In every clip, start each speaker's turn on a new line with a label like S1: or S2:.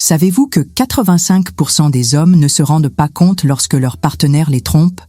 S1: Savez-vous que 85% des hommes ne se rendent pas compte lorsque leur partenaire les trompe?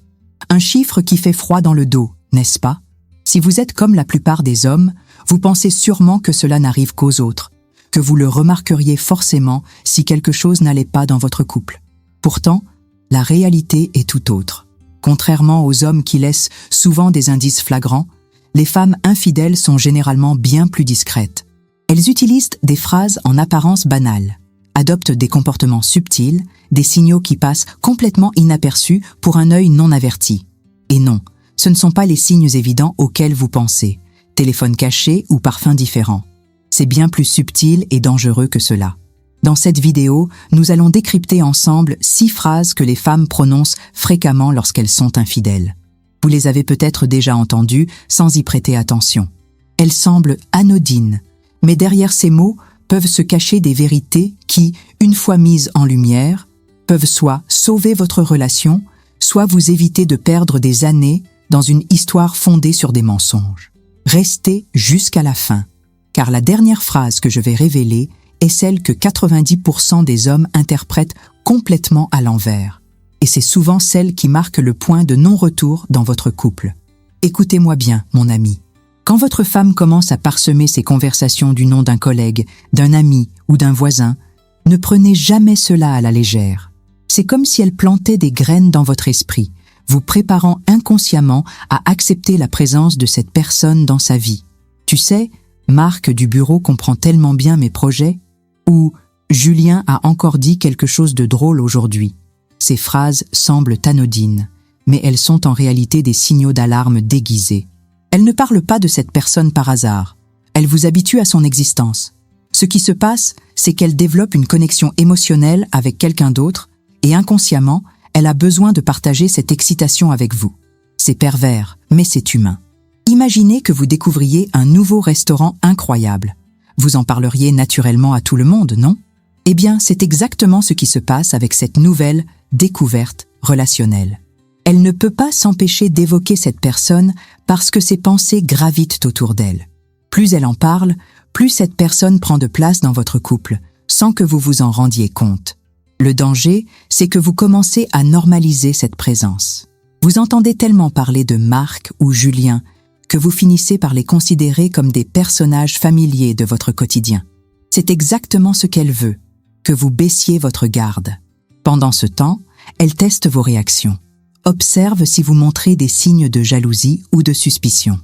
S1: Un chiffre qui fait froid dans le dos, n'est-ce pas? Si vous êtes comme la plupart des hommes, vous pensez sûrement que cela n'arrive qu'aux autres, que vous le remarqueriez forcément si quelque chose n'allait pas dans votre couple. Pourtant, la réalité est tout autre. Contrairement aux hommes qui laissent souvent des indices flagrants, les femmes infidèles sont généralement bien plus discrètes. Elles utilisent des phrases en apparence banales, adoptent des comportements subtils, des signaux qui passent complètement inaperçus pour un œil non averti. Et non, ce ne sont pas les signes évidents auxquels vous pensez, téléphone caché ou parfum différent. C'est bien plus subtil et dangereux que cela. Dans cette vidéo, nous allons décrypter ensemble 6 phrases que les femmes prononcent fréquemment lorsqu'elles sont infidèles. Vous les avez peut-être déjà entendues sans y prêter attention. Elles semblent anodines, mais derrière ces mots peuvent se cacher des vérités qui, une fois mises en lumière, peuvent soit sauver votre relation, soit vous éviter de perdre des années dans une histoire fondée sur des mensonges. Restez jusqu'à la fin, car la dernière phrase que je vais révéler est celle que 90% des hommes interprètent complètement à l'envers. Et c'est souvent celle qui marque le point de non-retour dans votre couple. Écoutez-moi bien, mon ami. Quand votre femme commence à parsemer ses conversations du nom d'un collègue, d'un ami ou d'un voisin, ne prenez jamais cela à la légère. C'est comme si elle plantait des graines dans votre esprit, vous préparant inconsciemment à accepter la présence de cette personne dans sa vie. Tu sais, Marc du bureau comprend tellement bien mes projets, ou Julien a encore dit quelque chose de drôle aujourd'hui. Ces phrases semblent anodines, mais elles sont en réalité des signaux d'alarme déguisés. Elles ne parlent pas de cette personne par hasard. Elles vous habituent à son existence. Ce qui se passe, c'est qu'elle développe une connexion émotionnelle avec quelqu'un d'autre et inconsciemment, elle a besoin de partager cette excitation avec vous. C'est pervers, mais c'est humain. Imaginez que vous découvriez un nouveau restaurant incroyable. Vous en parleriez naturellement à tout le monde, non? Eh bien, c'est exactement ce qui se passe avec cette nouvelle découverte relationnelle. Elle ne peut pas s'empêcher d'évoquer cette personne parce que ses pensées gravitent autour d'elle. Plus elle en parle, plus cette personne prend de place dans votre couple, sans que vous vous en rendiez compte. Le danger, c'est que vous commencez à normaliser cette présence. Vous entendez tellement parler de Marc ou Julien que vous finissez par les considérer comme des personnages familiers de votre quotidien. C'est exactement ce qu'elle veut, que vous baissiez votre garde. Pendant ce temps, elle teste vos réactions. Observe si vous montrez des signes de jalousie ou de suspicion.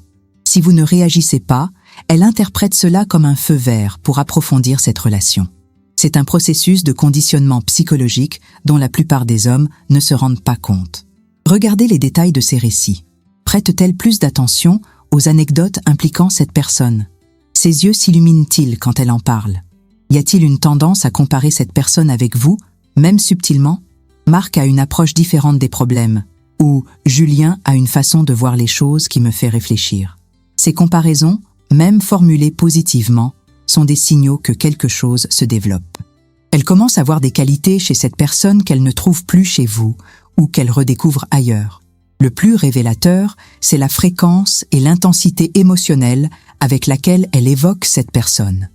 S1: Si vous ne réagissez pas, elle interprète cela comme un feu vert pour approfondir cette relation. C'est un processus de conditionnement psychologique dont la plupart des hommes ne se rendent pas compte. Regardez les détails de ces récits. Prête-t-elle plus d'attention aux anecdotes impliquant cette personne? Ses yeux s'illuminent-ils quand elle en parle? Y a-t-il une tendance à comparer cette personne avec vous, même subtilement? Marc a une approche différente des problèmes, ou Julien a une façon de voir les choses qui me fait réfléchir. Ces comparaisons, même formulées positivement, sont des signaux que quelque chose se développe. Elle commence à voir des qualités chez cette personne qu'elle ne trouve plus chez vous, ou qu'elle redécouvre ailleurs. Le plus révélateur, c'est la fréquence et l'intensité émotionnelle avec laquelle elle évoque cette personne.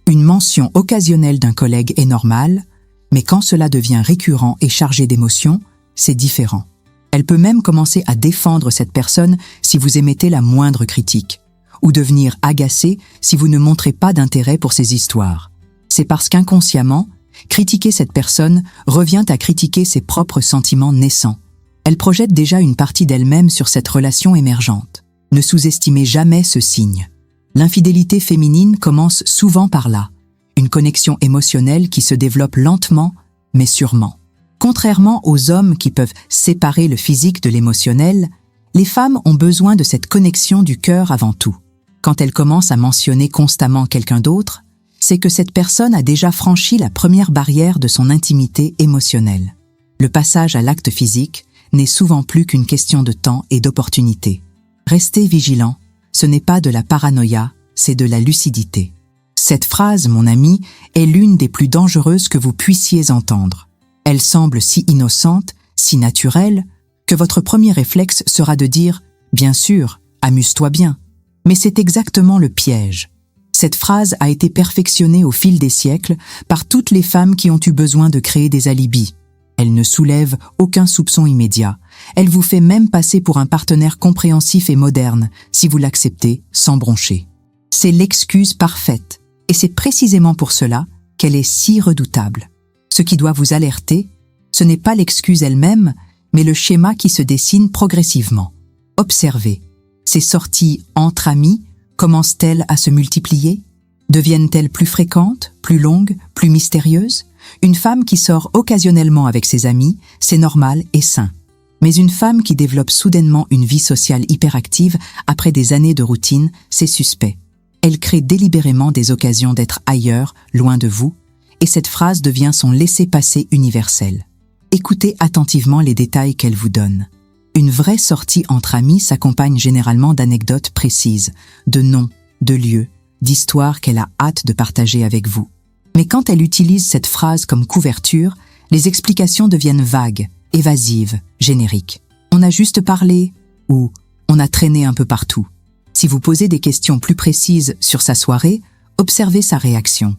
S1: Une mention occasionnelle d'un collègue est normale, mais quand cela devient récurrent et chargé d'émotions, c'est différent. Elle peut même commencer à défendre cette personne si vous émettez la moindre critique, ou devenir agacée si vous ne montrez pas d'intérêt pour ses histoires. C'est parce qu'inconsciemment, critiquer cette personne revient à critiquer ses propres sentiments naissants. Elle projette déjà une partie d'elle-même sur cette relation émergente. Ne sous-estimez jamais ce signe. L'infidélité féminine commence souvent par là, une connexion émotionnelle qui se développe lentement, mais sûrement. Contrairement aux hommes qui peuvent séparer le physique de l'émotionnel, les femmes ont besoin de cette connexion du cœur avant tout. Quand elles commencent à mentionner constamment quelqu'un d'autre, c'est que cette personne a déjà franchi la première barrière de son intimité émotionnelle. Le passage à l'acte physique n'est souvent plus qu'une question de temps et d'opportunité. Restez vigilants, ce n'est pas de la paranoïa, c'est de la lucidité. Cette phrase, mon ami, est l'une des plus dangereuses que vous puissiez entendre. Elle semble si innocente, si naturelle, que votre premier réflexe sera de dire « Bien sûr, amuse-toi bien ». Mais c'est exactement le piège. Cette phrase a été perfectionnée au fil des siècles par toutes les femmes qui ont eu besoin de créer des alibis. Elle ne soulève aucun soupçon immédiat. Elle vous fait même passer pour un partenaire compréhensif et moderne, si vous l'acceptez sans broncher. C'est l'excuse parfaite, et c'est précisément pour cela qu'elle est si redoutable. Ce qui doit vous alerter, ce n'est pas l'excuse elle-même, mais le schéma qui se dessine progressivement. Observez, ces sorties entre amis commencent-elles à se multiplier? Deviennent-elles plus fréquentes, plus longues, plus mystérieuses? Une femme qui sort occasionnellement avec ses amis, c'est normal et sain. Mais une femme qui développe soudainement une vie sociale hyperactive après des années de routine, c'est suspect. Elle crée délibérément des occasions d'être ailleurs, loin de vous, et cette phrase devient son laissez-passer universel. Écoutez attentivement les détails qu'elle vous donne. Une vraie sortie entre amis s'accompagne généralement d'anecdotes précises, de noms, de lieux, d'histoires qu'elle a hâte de partager avec vous. Mais quand elle utilise cette phrase comme couverture, les explications deviennent vagues, évasives, génériques. On a juste parlé, ou on a traîné un peu partout. Si vous posez des questions plus précises sur sa soirée, observez sa réaction.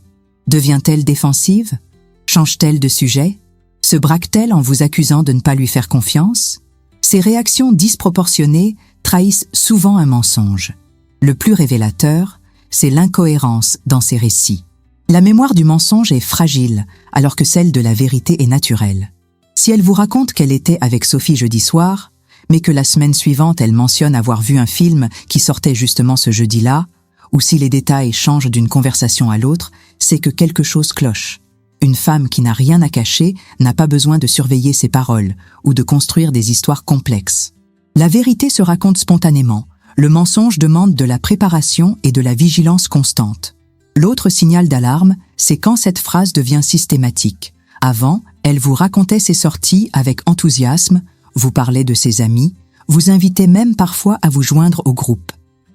S1: Devient-elle défensive? Change-t-elle de sujet? Se braque-t-elle en vous accusant de ne pas lui faire confiance? Ces réactions disproportionnées trahissent souvent un mensonge. Le plus révélateur, c'est l'incohérence dans ces récits. La mémoire du mensonge est fragile, alors que celle de la vérité est naturelle. Si elle vous raconte qu'elle était avec Sophie jeudi soir, mais que la semaine suivante elle mentionne avoir vu un film qui sortait justement ce jeudi-là, ou si les détails changent d'une conversation à l'autre, c'est que quelque chose cloche. Une femme qui n'a rien à cacher n'a pas besoin de surveiller ses paroles ou de construire des histoires complexes. La vérité se raconte spontanément, le mensonge demande de la préparation et de la vigilance constante. L'autre signal d'alarme, c'est quand cette phrase devient systématique. Avant, elle vous racontait ses sorties avec enthousiasme, vous parlait de ses amis, vous invitait même parfois à vous joindre au groupe.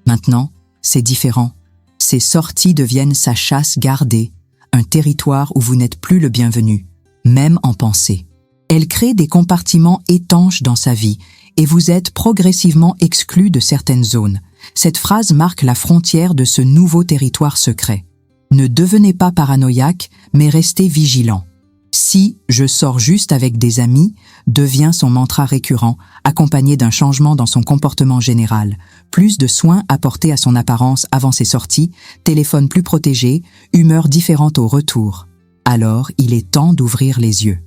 S1: Maintenant, c'est différent. Ces sorties deviennent sa chasse gardée, un territoire où vous n'êtes plus le bienvenu, même en pensée. Elle crée des compartiments étanches dans sa vie et vous êtes progressivement exclu de certaines zones. Cette phrase marque la frontière de ce nouveau territoire secret. Ne devenez pas paranoïaque, mais restez vigilant. Si « je sors juste avec des amis » devient son mantra récurrent, accompagné d'un changement dans son comportement général, plus de soins apportés à son apparence avant ses sorties, téléphone plus protégé, humeur différente au retour. Alors, il est temps d'ouvrir les yeux.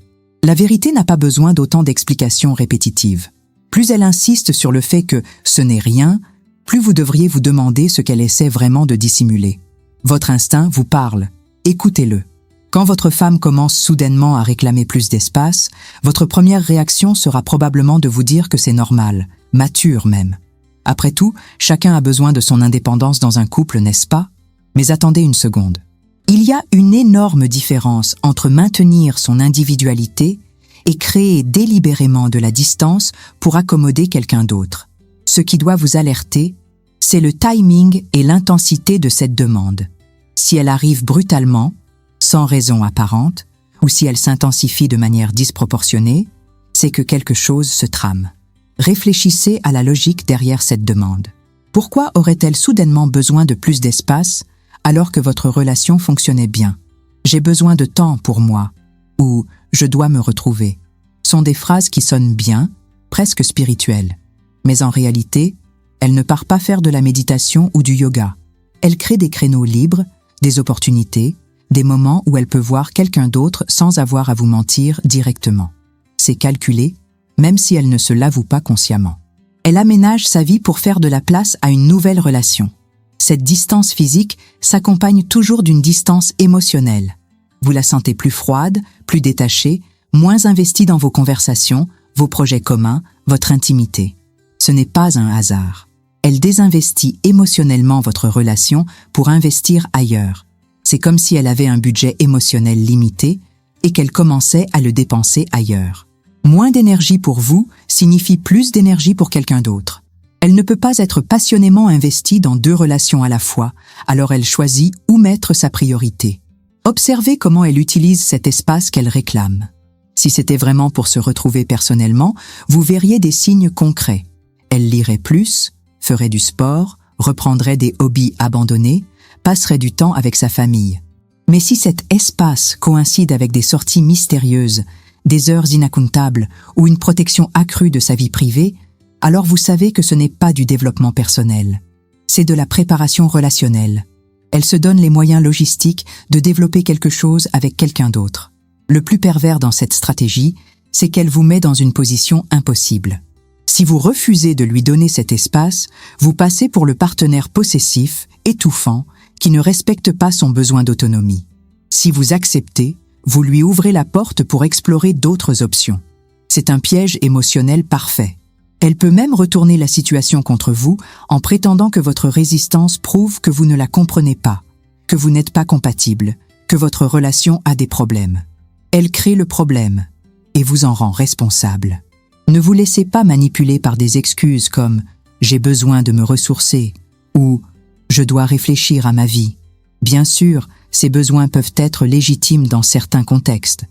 S1: La vérité n'a pas besoin d'autant d'explications répétitives. Plus elle insiste sur le fait que ce n'est rien, plus vous devriez vous demander ce qu'elle essaie vraiment de dissimuler. Votre instinct vous parle, écoutez-le. Quand votre femme commence soudainement à réclamer plus d'espace, votre première réaction sera probablement de vous dire que c'est normal, mature même. Après tout, chacun a besoin de son indépendance dans un couple, n'est-ce pas? Mais attendez une seconde. Il y a une énorme différence entre maintenir son individualité et créer délibérément de la distance pour accommoder quelqu'un d'autre. Ce qui doit vous alerter, c'est le timing et l'intensité de cette demande. Si elle arrive brutalement, sans raison apparente, ou si elle s'intensifie de manière disproportionnée, c'est que quelque chose se trame. Réfléchissez à la logique derrière cette demande. Pourquoi aurait-elle soudainement besoin de plus d'espace alors que votre relation fonctionnait bien? J'ai besoin de temps pour moi, ou je dois me retrouver, sont des phrases qui sonnent bien, presque spirituelles. Mais en réalité, elle ne part pas faire de la méditation ou du yoga. Elle crée des créneaux libres, des opportunités, des moments où elle peut voir quelqu'un d'autre sans avoir à vous mentir directement. C'est calculé, même si elle ne se l'avoue pas consciemment. Elle aménage sa vie pour faire de la place à une nouvelle relation. Cette distance physique s'accompagne toujours d'une distance émotionnelle. Vous la sentez plus froide, plus détachée, moins investie dans vos conversations, vos projets communs, votre intimité. Ce n'est pas un hasard. Elle désinvestit émotionnellement votre relation pour investir ailleurs. C'est comme si elle avait un budget émotionnel limité et qu'elle commençait à le dépenser ailleurs. Moins d'énergie pour vous signifie plus d'énergie pour quelqu'un d'autre. Elle ne peut pas être passionnément investie dans deux relations à la fois, alors elle choisit où mettre sa priorité. Observez comment elle utilise cet espace qu'elle réclame. Si c'était vraiment pour se retrouver personnellement, vous verriez des signes concrets. Elle lirait plus, ferait du sport, reprendrait des hobbies abandonnés, passerait du temps avec sa famille. Mais si cet espace coïncide avec des sorties mystérieuses, des heures inaccountables ou une protection accrue de sa vie privée, alors vous savez que ce n'est pas du développement personnel. C'est de la préparation relationnelle. Elle se donne les moyens logistiques de développer quelque chose avec quelqu'un d'autre. Le plus pervers dans cette stratégie, c'est qu'elle vous met dans une position impossible. Si vous refusez de lui donner cet espace, vous passez pour le partenaire possessif, étouffant, qui ne respecte pas son besoin d'autonomie. Si vous acceptez, vous lui ouvrez la porte pour explorer d'autres options. C'est un piège émotionnel parfait. Elle peut même retourner la situation contre vous en prétendant que votre résistance prouve que vous ne la comprenez pas, que vous n'êtes pas compatible, que votre relation a des problèmes. Elle crée le problème et vous en rend responsable. Ne vous laissez pas manipuler par des excuses comme « j'ai besoin de me ressourcer » ou « je dois réfléchir à ma vie ». Bien sûr, ces besoins peuvent être légitimes dans certains contextes,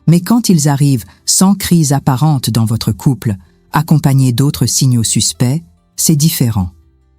S1: mais quand ils arrivent sans crise apparente dans votre couple, accompagnés d'autres signaux suspects, c'est différent.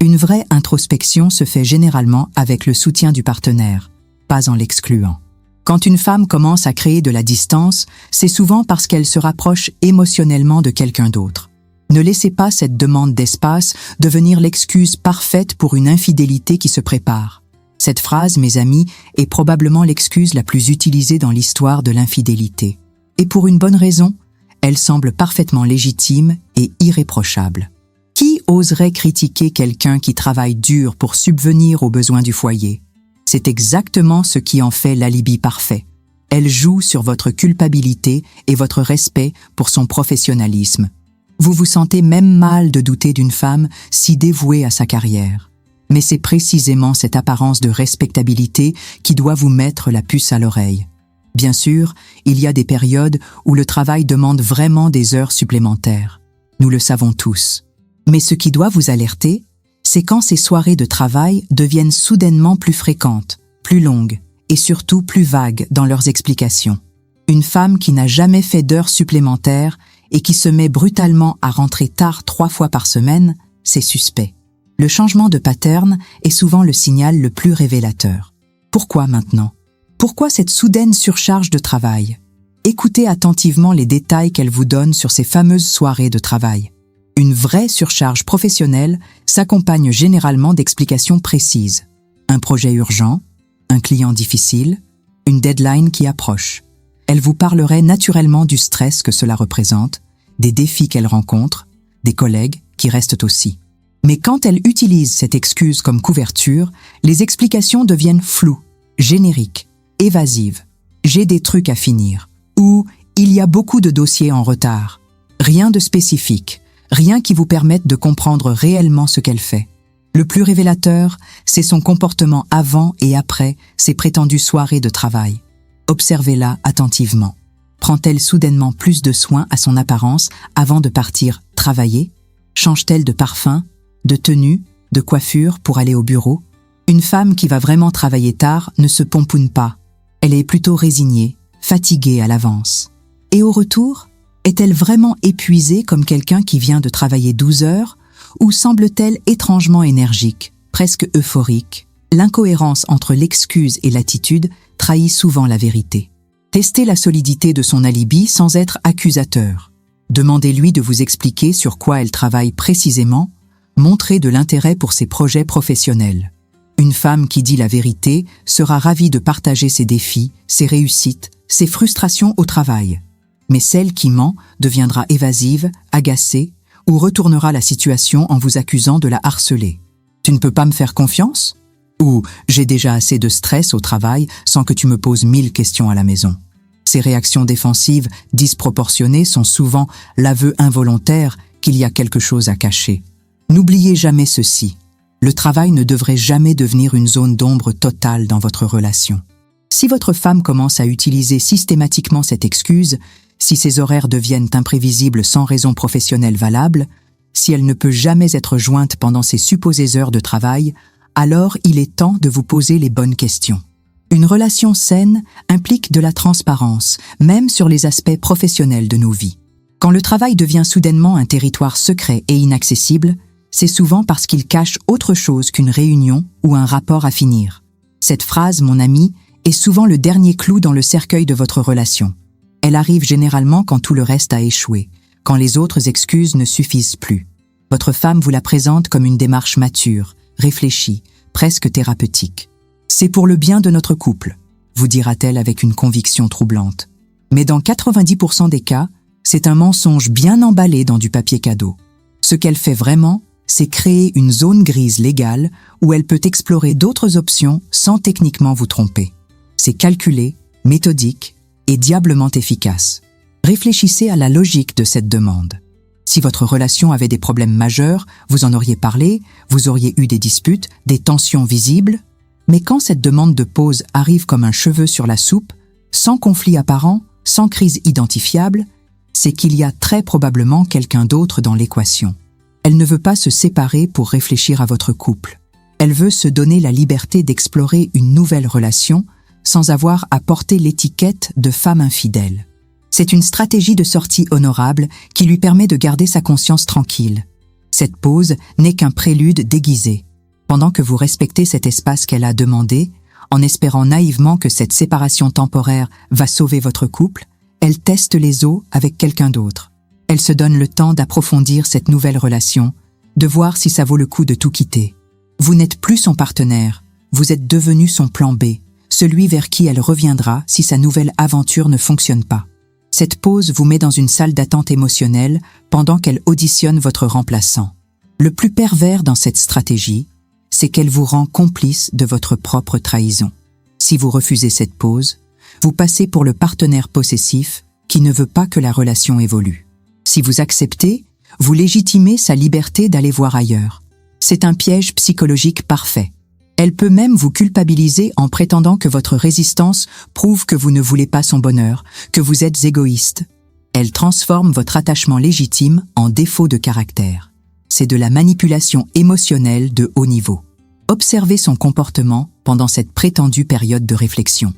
S1: Une vraie introspection se fait généralement avec le soutien du partenaire, pas en l'excluant. Quand une femme commence à créer de la distance, c'est souvent parce qu'elle se rapproche émotionnellement de quelqu'un d'autre. Ne laissez pas cette demande d'espace devenir l'excuse parfaite pour une infidélité qui se prépare. Cette phrase, mes amis, est probablement l'excuse la plus utilisée dans l'histoire de l'infidélité. Et pour une bonne raison, elle semble parfaitement légitime et irréprochable. Qui oserait critiquer quelqu'un qui travaille dur pour subvenir aux besoins du foyer? C'est exactement ce qui en fait l'alibi parfait. Elle joue sur votre culpabilité et votre respect pour son professionnalisme. Vous vous sentez même mal de douter d'une femme si dévouée à sa carrière. Mais c'est précisément cette apparence de respectabilité qui doit vous mettre la puce à l'oreille. Bien sûr, il y a des périodes où le travail demande vraiment des heures supplémentaires. Nous le savons tous. Mais ce qui doit vous alerter, c'est quand ces soirées de travail deviennent soudainement plus fréquentes, plus longues et surtout plus vagues dans leurs explications. Une femme qui n'a jamais fait d'heures supplémentaires et qui se met brutalement à rentrer tard 3 fois par semaine, c'est suspect. Le changement de pattern est souvent le signal le plus révélateur. Pourquoi maintenant? Pourquoi cette soudaine surcharge de travail? Écoutez attentivement les détails qu'elle vous donne sur ces fameuses soirées de travail. Une vraie surcharge professionnelle s'accompagne généralement d'explications précises. Un projet urgent, un client difficile, une deadline qui approche. Elle vous parlerait naturellement du stress que cela représente, des défis qu'elle rencontre, des collègues qui restent aussi. Mais quand elle utilise cette excuse comme couverture, les explications deviennent floues, génériques, évasives. J'ai des trucs à finir. Ou il y a beaucoup de dossiers en retard. Rien de spécifique, rien qui vous permette de comprendre réellement ce qu'elle fait. Le plus révélateur, c'est son comportement avant et après ces prétendues soirées de travail. Observez-la attentivement. Prend-elle soudainement plus de soin à son apparence avant de partir travailler? Change-t-elle de parfum, de tenue, de coiffure pour aller au bureau? Une femme qui va vraiment travailler tard ne se pompoune pas. Elle est plutôt résignée, fatiguée à l'avance. Et au retour, est-elle vraiment épuisée comme quelqu'un qui vient de travailler 12 heures ou semble-t-elle étrangement énergique, presque euphorique? L'incohérence entre l'excuse et l'attitude trahit souvent la vérité. Testez la solidité de son alibi sans être accusateur. Demandez-lui de vous expliquer sur quoi elle travaille précisément. Montrez de l'intérêt pour ses projets professionnels. Une femme qui dit la vérité sera ravie de partager ses défis, ses réussites, ses frustrations au travail. Mais celle qui ment deviendra évasive, agacée, ou retournera la situation en vous accusant de la harceler. « Tu ne peux pas me faire confiance ?» ou « J'ai déjà assez de stress au travail sans que tu me poses 1000 questions à la maison. » Ces réactions défensives disproportionnées sont souvent l'aveu involontaire qu'il y a quelque chose à cacher. N'oubliez jamais ceci. Le travail ne devrait jamais devenir une zone d'ombre totale dans votre relation. Si votre femme commence à utiliser systématiquement cette excuse, si ses horaires deviennent imprévisibles sans raison professionnelle valable, si elle ne peut jamais être jointe pendant ses supposées heures de travail, alors il est temps de vous poser les bonnes questions. Une relation saine implique de la transparence, même sur les aspects professionnels de nos vies. Quand le travail devient soudainement un territoire secret et inaccessible, c'est souvent parce qu'il cache autre chose qu'une réunion ou un rapport à finir. Cette phrase, mon ami, est souvent le dernier clou dans le cercueil de votre relation. Elle arrive généralement quand tout le reste a échoué, quand les autres excuses ne suffisent plus. Votre femme vous la présente comme une démarche mature, réfléchie, presque thérapeutique. C'est pour le bien de notre couple, vous dira-t-elle avec une conviction troublante. Mais dans 90% des cas, c'est un mensonge bien emballé dans du papier cadeau. Ce qu'elle fait vraiment, c'est créer une zone grise légale où elle peut explorer d'autres options sans techniquement vous tromper. C'est calculé, méthodique et diablement efficace. Réfléchissez à la logique de cette demande. Si votre relation avait des problèmes majeurs, vous en auriez parlé, vous auriez eu des disputes, des tensions visibles. Mais quand cette demande de pause arrive comme un cheveu sur la soupe, sans conflit apparent, sans crise identifiable, c'est qu'il y a très probablement quelqu'un d'autre dans l'équation. Elle ne veut pas se séparer pour réfléchir à votre couple. Elle veut se donner la liberté d'explorer une nouvelle relation sans avoir à porter l'étiquette de femme infidèle. C'est une stratégie de sortie honorable qui lui permet de garder sa conscience tranquille. Cette pause n'est qu'un prélude déguisé. Pendant que vous respectez cet espace qu'elle a demandé, en espérant naïvement que cette séparation temporaire va sauver votre couple, elle teste les eaux avec quelqu'un d'autre. Elle se donne le temps d'approfondir cette nouvelle relation, de voir si ça vaut le coup de tout quitter. Vous n'êtes plus son partenaire, vous êtes devenu son plan B, celui vers qui elle reviendra si sa nouvelle aventure ne fonctionne pas. Cette pause vous met dans une salle d'attente émotionnelle pendant qu'elle auditionne votre remplaçant. Le plus pervers dans cette stratégie, c'est qu'elle vous rend complice de votre propre trahison. Si vous refusez cette pause, vous passez pour le partenaire possessif qui ne veut pas que la relation évolue. Si vous acceptez, vous légitimez sa liberté d'aller voir ailleurs. C'est un piège psychologique parfait. Elle peut même vous culpabiliser en prétendant que votre résistance prouve que vous ne voulez pas son bonheur, que vous êtes égoïste. Elle transforme votre attachement légitime en défaut de caractère. C'est de la manipulation émotionnelle de haut niveau. Observez son comportement pendant cette prétendue période de réflexion.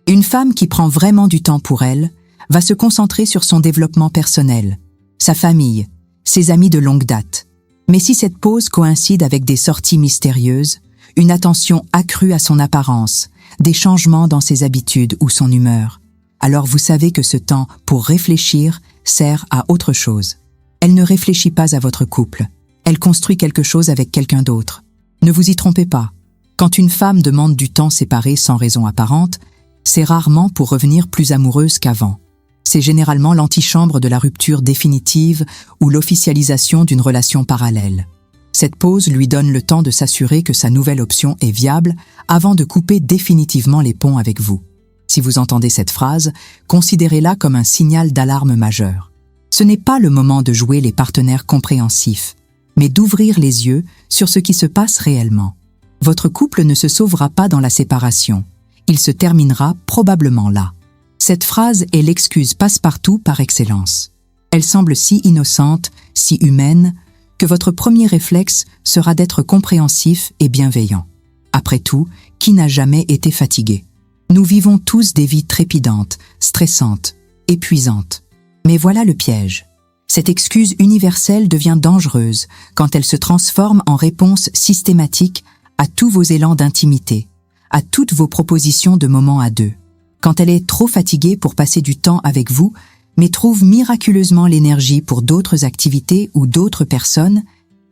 S1: Une femme qui prend vraiment du temps pour elle va se concentrer sur son développement personnel, sa famille, ses amis de longue date. Mais si cette pause coïncide avec des sorties mystérieuses, une attention accrue à son apparence, des changements dans ses habitudes ou son humeur, alors vous savez que ce temps pour réfléchir sert à autre chose. Elle ne réfléchit pas à votre couple, elle construit quelque chose avec quelqu'un d'autre. Ne vous y trompez pas, quand une femme demande du temps séparé sans raison apparente, c'est rarement pour revenir plus amoureuse qu'avant. C'est généralement l'antichambre de la rupture définitive ou l'officialisation d'une relation parallèle. Cette pause lui donne le temps de s'assurer que sa nouvelle option est viable avant de couper définitivement les ponts avec vous. Si vous entendez cette phrase, considérez-la comme un signal d'alarme majeur. Ce n'est pas le moment de jouer les partenaires compréhensifs, mais d'ouvrir les yeux sur ce qui se passe réellement. Votre couple ne se sauvera pas dans la séparation. Il se terminera probablement là. Cette phrase est l'excuse passe-partout par excellence. Elle semble si innocente, si humaine, que votre premier réflexe sera d'être compréhensif et bienveillant. Après tout, qui n'a jamais été fatigué? Nous vivons tous des vies trépidantes, stressantes, épuisantes. Mais voilà le piège. Cette excuse universelle devient dangereuse quand elle se transforme en réponse systématique à tous vos élans d'intimité, à toutes vos propositions de moments à deux. Quand elle est trop fatiguée pour passer du temps avec vous, mais trouve miraculeusement l'énergie pour d'autres activités ou d'autres personnes,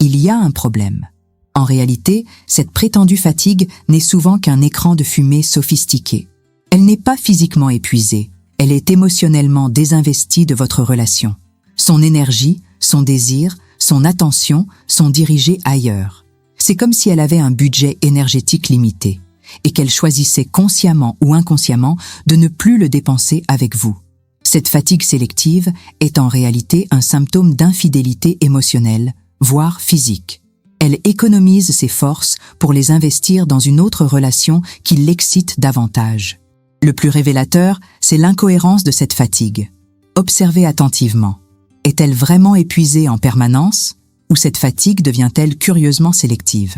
S1: il y a un problème. En réalité, cette prétendue fatigue n'est souvent qu'un écran de fumée sophistiqué. Elle n'est pas physiquement épuisée, elle est émotionnellement désinvestie de votre relation. Son énergie, son désir, son attention sont dirigés ailleurs. C'est comme si elle avait un budget énergétique limité et qu'elle choisissait consciemment ou inconsciemment de ne plus le dépenser avec vous. Cette fatigue sélective est en réalité un symptôme d'infidélité émotionnelle, voire physique. Elle économise ses forces pour les investir dans une autre relation qui l'excite davantage. Le plus révélateur, c'est l'incohérence de cette fatigue. Observez attentivement. Est-elle vraiment épuisée en permanence ou cette fatigue devient-elle curieusement sélective?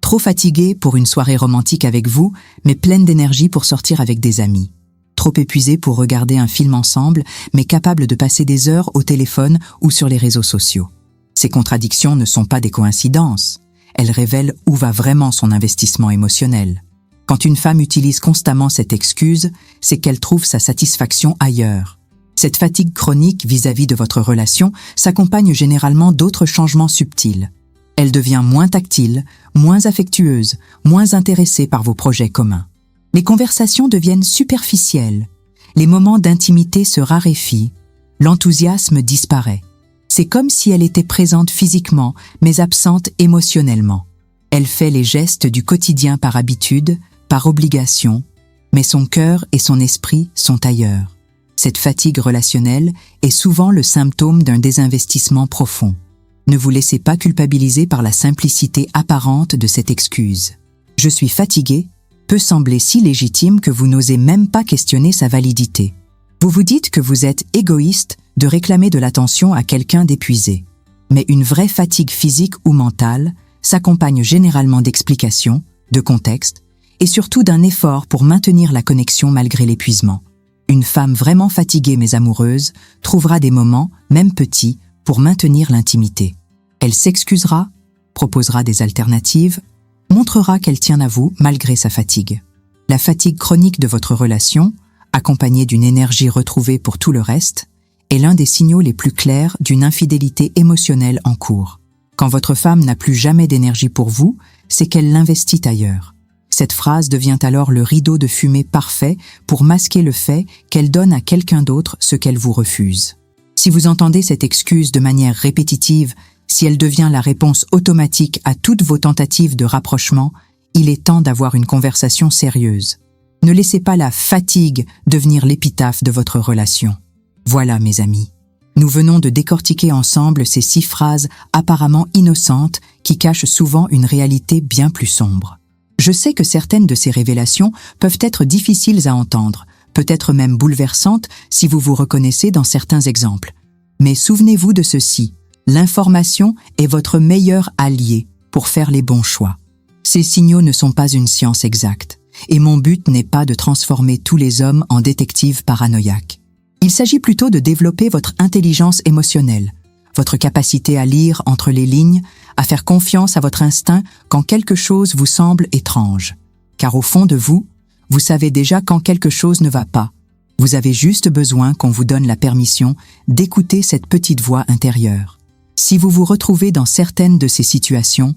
S1: Trop fatiguée pour une soirée romantique avec vous, mais pleine d'énergie pour sortir avec des amis. Trop épuisée pour regarder un film ensemble, mais capable de passer des heures au téléphone ou sur les réseaux sociaux. Ces contradictions ne sont pas des coïncidences. Elles révèlent où va vraiment son investissement émotionnel. Quand une femme utilise constamment cette excuse, c'est qu'elle trouve sa satisfaction ailleurs. Cette fatigue chronique vis-à-vis de votre relation s'accompagne généralement d'autres changements subtils. Elle devient moins tactile, moins affectueuse, moins intéressée par vos projets communs. Les conversations deviennent superficielles. Les moments d'intimité se raréfient. L'enthousiasme disparaît. C'est comme si elle était présente physiquement, mais absente émotionnellement. Elle fait les gestes du quotidien par habitude, par obligation, mais son cœur et son esprit sont ailleurs. Cette fatigue relationnelle est souvent le symptôme d'un désinvestissement profond. Ne vous laissez pas culpabiliser par la simplicité apparente de cette excuse. « Je suis fatigué » peut sembler si légitime que vous n'osez même pas questionner sa validité. Vous vous dites que vous êtes égoïste de réclamer de l'attention à quelqu'un d'épuisé. Mais une vraie fatigue physique ou mentale s'accompagne généralement d'explications, de contexte, et surtout d'un effort pour maintenir la connexion malgré l'épuisement. Une femme vraiment fatiguée mais amoureuse trouvera des moments, même petits, pour maintenir l'intimité. Elle s'excusera, proposera des alternatives, montrera qu'elle tient à vous malgré sa fatigue. La fatigue chronique de votre relation, accompagnée d'une énergie retrouvée pour tout le reste, est l'un des signaux les plus clairs d'une infidélité émotionnelle en cours. Quand votre femme n'a plus jamais d'énergie pour vous, c'est qu'elle l'investit ailleurs. Cette phrase devient alors le rideau de fumée parfait pour masquer le fait qu'elle donne à quelqu'un d'autre ce qu'elle vous refuse. Si vous entendez cette excuse de manière répétitive, si elle devient la réponse automatique à toutes vos tentatives de rapprochement, il est temps d'avoir une conversation sérieuse. Ne laissez pas la fatigue devenir l'épitaphe de votre relation. Voilà, mes amis. Nous venons de décortiquer ensemble ces 6 phrases apparemment innocentes qui cachent souvent une réalité bien plus sombre. Je sais que certaines de ces révélations peuvent être difficiles à entendre, peut-être même bouleversantes si vous vous reconnaissez dans certains exemples. Mais souvenez-vous de ceci, l'information est votre meilleur allié pour faire les bons choix. Ces signaux ne sont pas une science exacte, et mon but n'est pas de transformer tous les hommes en détectives paranoïaques. Il s'agit plutôt de développer votre intelligence émotionnelle, votre capacité à lire entre les lignes, à faire confiance à votre instinct quand quelque chose vous semble étrange. Car au fond de vous, vous savez déjà quand quelque chose ne va pas. Vous avez juste besoin qu'on vous donne la permission d'écouter cette petite voix intérieure. Si vous vous retrouvez dans certaines de ces situations,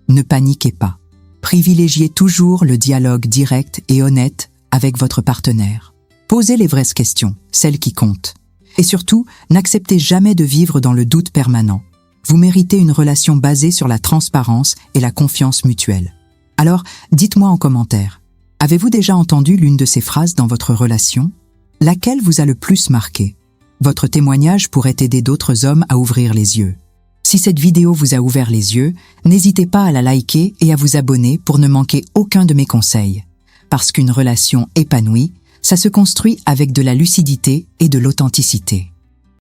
S1: ne paniquez pas. Privilégiez toujours le dialogue direct et honnête avec votre partenaire. Posez les vraies questions, celles qui comptent. Et surtout, n'acceptez jamais de vivre dans le doute permanent. Vous méritez une relation basée sur la transparence et la confiance mutuelle. Alors, dites-moi en commentaire, avez-vous déjà entendu l'une de ces phrases dans votre relation? Laquelle vous a le plus marqué? Votre témoignage pourrait aider d'autres hommes à ouvrir les yeux. Si cette vidéo vous a ouvert les yeux, n'hésitez pas à la liker et à vous abonner pour ne manquer aucun de mes conseils. Parce qu'une relation épanouie, ça se construit avec de la lucidité et de l'authenticité.